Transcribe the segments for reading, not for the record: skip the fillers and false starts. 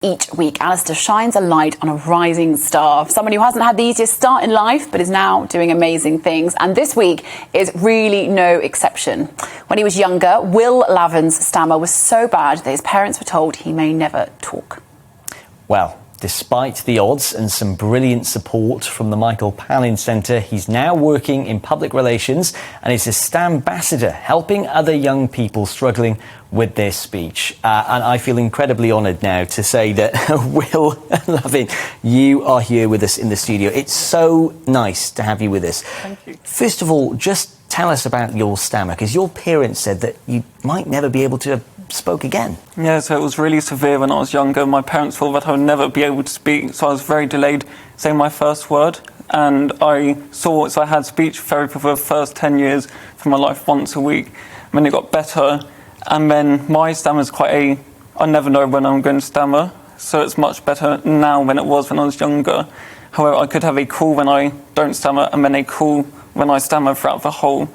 Each week, Alistair shines a light on a rising star, someone who hasn't had the easiest start in life but is now doing amazing things. And this week is really no exception. When he was younger, Will Lavan's stammer was so bad that his parents were told he may never talk. Well, despite the odds and some brilliant support from the Michael Palin Centre, he's now working in public relations and is a Stammerbuster, helping other young people struggling with their speech. And I feel incredibly honoured now to say that Will Lavin, you are here with us in the studio. It's so nice to have you with us. Thank you. First of all, just tell us about your stammer, because your parents said that you might never be able to spoke again. Yeah, so it was really severe when I was younger. My parents thought that I would never be able to speak, so I was very delayed saying my first word. And I had speech therapy for the first 10 years of my life once a week. And then it got better. And then my stammer is I never know when I'm going to stammer. So it's much better now than it was when I was younger. However, I could have a call when I don't stammer and then a call when I stammer throughout the whole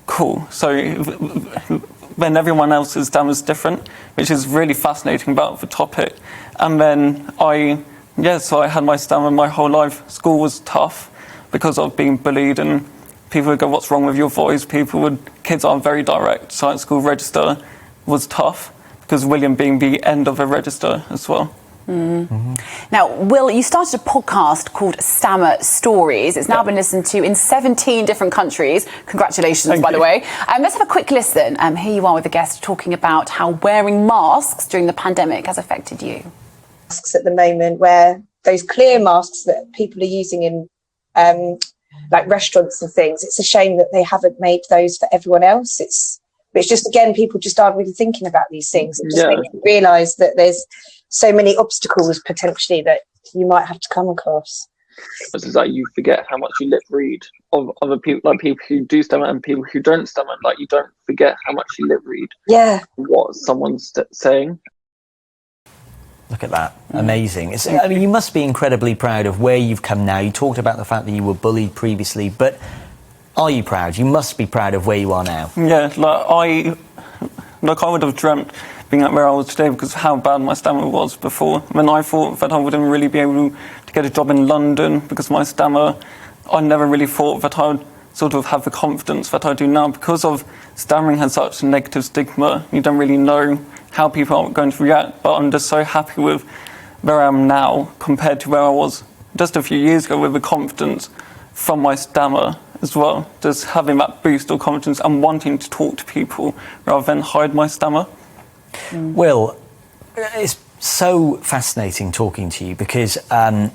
call. So then everyone else's stammer is different, which is really fascinating about the topic. And then I had my stammer my whole life. School was tough because of being bullied, and people would go, "What's wrong with your voice?" Kids are very direct. So at school, register was tough because William being the end of a register as well. Mm-hmm. Now, Will, you started a podcast called Stammer Stories. It's now been listened to in 17 different countries. Congratulations, by the way. Let's have a quick listen. Here you are with a guest talking about how wearing masks during the pandemic has affected you. Masks at the moment, where those clear masks that people are using in like restaurants and things, it's a shame that they haven't made those for everyone else. It's just, again, people just aren't really thinking about these things. It just makes you realise that there's so many obstacles potentially that you might have to come across. It's like you forget how much you lip read of other people, like people who do stammer and people who don't stammer. Like you don't forget how much you lip read. Yeah. What someone's saying. Look at that. Amazing. I mean, you must be incredibly proud of where you've come now. You talked about the fact that you were bullied previously, but are you proud? You must be proud of where you are now. Yeah, I would have dreamt being at where I was today because of how bad my stammer was before. When I thought that I wouldn't really be able to get a job in London because of my stammer, I never really thought that I would sort of have the confidence that I do now. Because of stammering has such a negative stigma, you don't really know how people are going to react, but I'm just so happy with where I am now compared to where I was just a few years ago with the confidence from my stammer as well, just having that boost of confidence and wanting to talk to people rather than hide my stammer. Will, it's so fascinating talking to you because I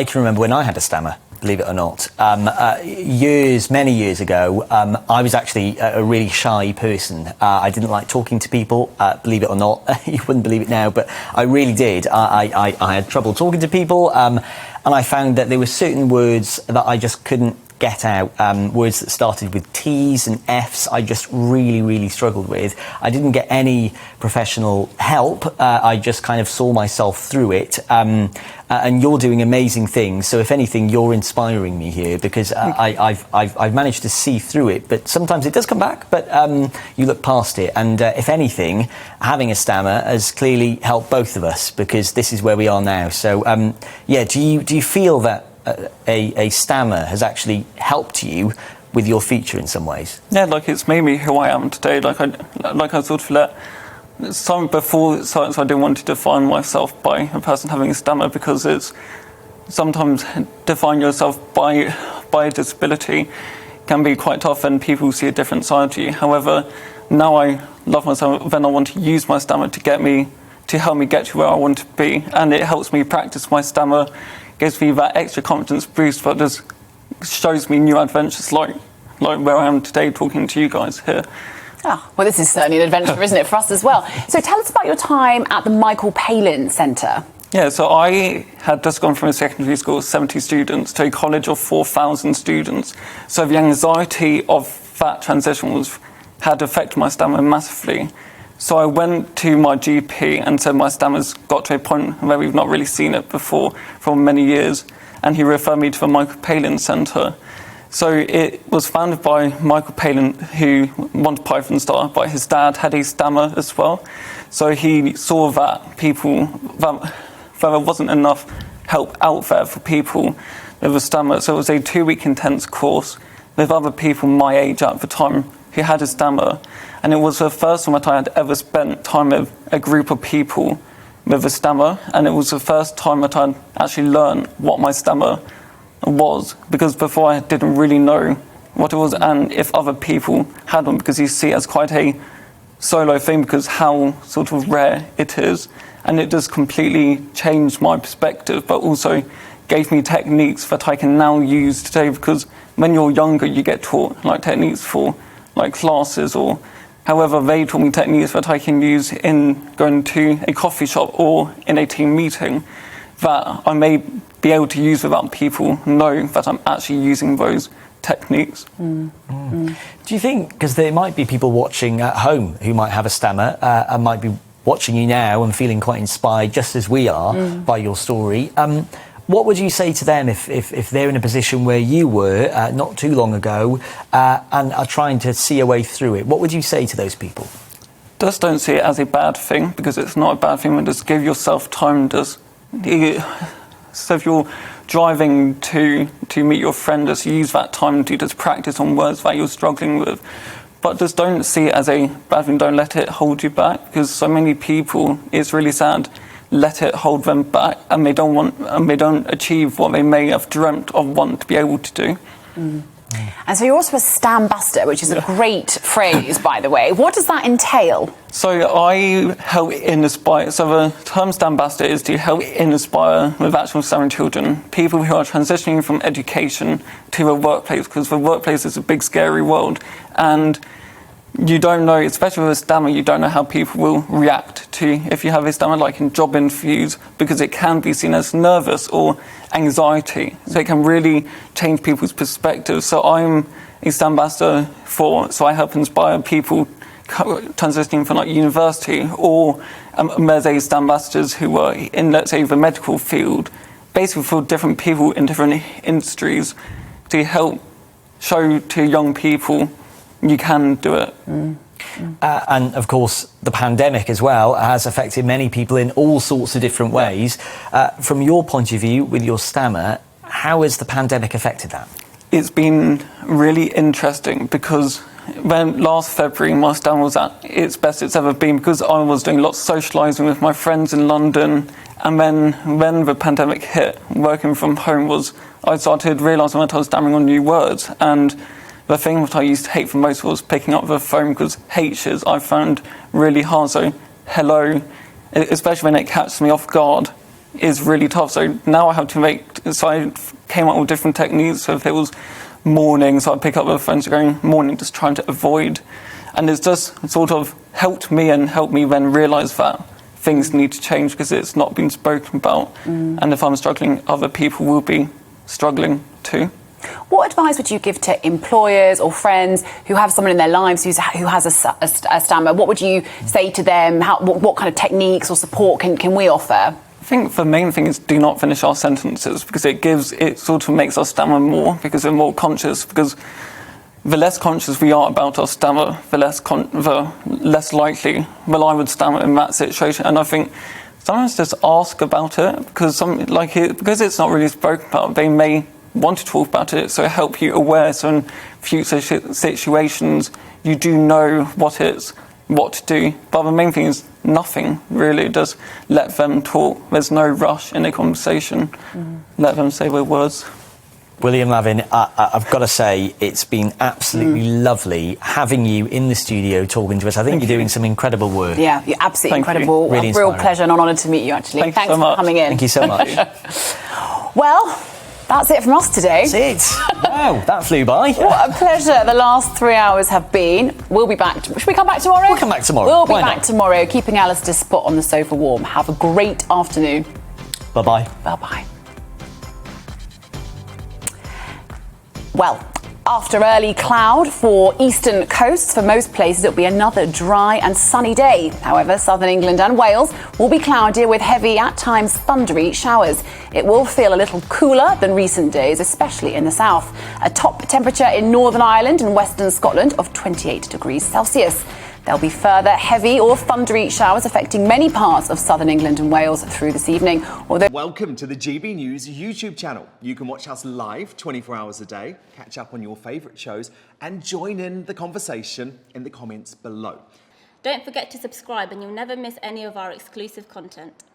can remember when I had a stammer, believe it or not. Many years ago, I was actually a really shy person. I didn't like talking to people, believe it or not. You wouldn't believe it now, but I really did. I had trouble talking to people, and I found that there were certain words that I just couldn't get out, words that started with T's and F's. I just really struggled with. I didn't get any professional help. I just kind of saw myself through it, and you're doing amazing things. So if anything, you're inspiring me here because I've managed to see through it, but sometimes it does come back, but you look past it, and if anything, having a stammer has clearly helped both of us because this is where we are now. So do you feel that a stammer has actually helped you with your future in some ways? Yeah, like it's made me who I am today. Like I sort of let some before science, I didn't want to define myself by a person having a stammer because it's sometimes define yourself by a disability can be quite tough and people see a different side to you. However, now I love myself, then I want to use my stammer to help me get to where I want to be, and it helps me practice my stammer. Gives me that extra confidence boost that just shows me new adventures like where I am today talking to you guys here. Oh, well, this is certainly an adventure, isn't it, for us as well? So tell us about your time at the Michael Palin Centre. Yeah, so I had just gone from a secondary school of 70 students to a college of 4,000 students. So the anxiety of that transition had affected my stammer massively. So I went to my GP and said my stammer's got to a point where we've not really seen it before for many years, and he referred me to the Michael Palin Centre. So it was founded by Michael Palin, who won the Python star, but his dad had a stammer as well. So he saw that there wasn't enough help out there for people with a stammer. So it was a 2-week intense course with other people my age at the time who had a stammer. And it was the first time that I had ever spent time with a group of people with a stammer. And it was the first time that I'd actually learned what my stammer was, because before I didn't really know what it was and if other people had one, because you see it as quite a solo thing because how sort of rare it is. And it just completely changed my perspective, but also gave me techniques that I can now use today, because when you're younger you get taught like techniques for like classes, or however they taught me techniques that I can use in going to a coffee shop or in a team meeting that I may be able to use without people know that I'm actually using those techniques. Do you think, because there might be people watching at home who might have a stammer and might be watching you now and feeling quite inspired, just as we are, by your story, what would you say to them if they're in a position where you were not too long ago and are trying to see a way through it? What would you say to those people? Just don't see it as a bad thing, because it's not a bad thing, but just give yourself time. So if you're driving to meet your friend, just use that time to just practice on words that you're struggling with. But just don't see it as a bad thing. Don't let it hold you back, because so many people, it's really sad, let it hold them back, and they don't achieve what they may have dreamt of want to be able to do. And so you're also a Stammerbuster, which is a great phrase, by the way. What does that entail? So I help inspire. So the term Stammerbuster is to help inspire with actual stammering children, people who are transitioning from education to the workplace, because the workplace is a big, scary world, and you don't know, especially with a stammer, you don't know how people will react to if you have a stammer, like in job interviews, because it can be seen as nervous or anxiety. So it can really change people's perspectives. So I'm a Stammerbuster so I help inspire people transitioning from like university, or there's a Stammerbusters who are in, let's say, the medical field, basically for different people in different industries, to help show to young people you can do it. And of course, the pandemic as well has affected many people in all sorts of different ways. From your point of view, with your stammer, how has the pandemic affected that? It's been really interesting, because when last February my stammer was at its best it's ever been, because I was doing lots of socialising with my friends in London, and then when the pandemic hit, working from home I started realising that I was stammering on new words. And the thing that I used to hate the most was picking up the phone, because H's I found really hard. So hello, especially when it catches me off guard, is really tough. So now I have to so I came up with different techniques. So if it was morning, so I'd pick up the phone, so going morning, just trying to avoid. And it's just sort of helped me then realise that things need to change, because it's not been spoken about. And if I'm struggling, other people will be struggling too. What advice would you give to employers or friends who have someone in their lives who has a stammer? What would you say to them? What kind of techniques or support can we offer? I think the main thing is do not finish our sentences, because it sort of makes us stammer more, because we're more conscious. Because the less conscious we are about our stammer, the less likely I would stammer in that situation. And I think sometimes just ask about it, because because it's not really spoken about, they may want to talk about it, so help you aware, so in future situations you do know what to do. But the main thing is nothing really, just let them talk. There's no rush in a conversation. Let them say their words. William Lavin, I've got to say, it's been absolutely lovely having you in the studio talking to us. I think you're doing some incredible work. Yeah, you're absolutely incredible. Really a real inspiring. pleasure and an honour to meet you, actually. Thanks so so much. for coming in. Thank you so much. Well, that's it from us today. That's it. Wow, that flew by. What a pleasure the last 3 hours have been. We'll be back. Should we come back tomorrow? We'll come back tomorrow. We'll be Why back not? tomorrow, keeping Alistair's spot on the sofa warm. Have a great afternoon. Bye-bye. Bye-bye. Well, after early cloud for eastern coasts, for most places it'll be another dry and sunny day. However, southern England and Wales will be cloudier with heavy, at times thundery showers. It will feel a little cooler than recent days, especially in the south. A top temperature in Northern Ireland and Western Scotland of 28 degrees Celsius. There'll be further heavy or thundery showers affecting many parts of southern England and Wales through this evening. Welcome to the GB News YouTube channel. You can watch us live 24 hours a day, catch up on your favourite shows and join in the conversation in the comments below. Don't forget to subscribe and you'll never miss any of our exclusive content.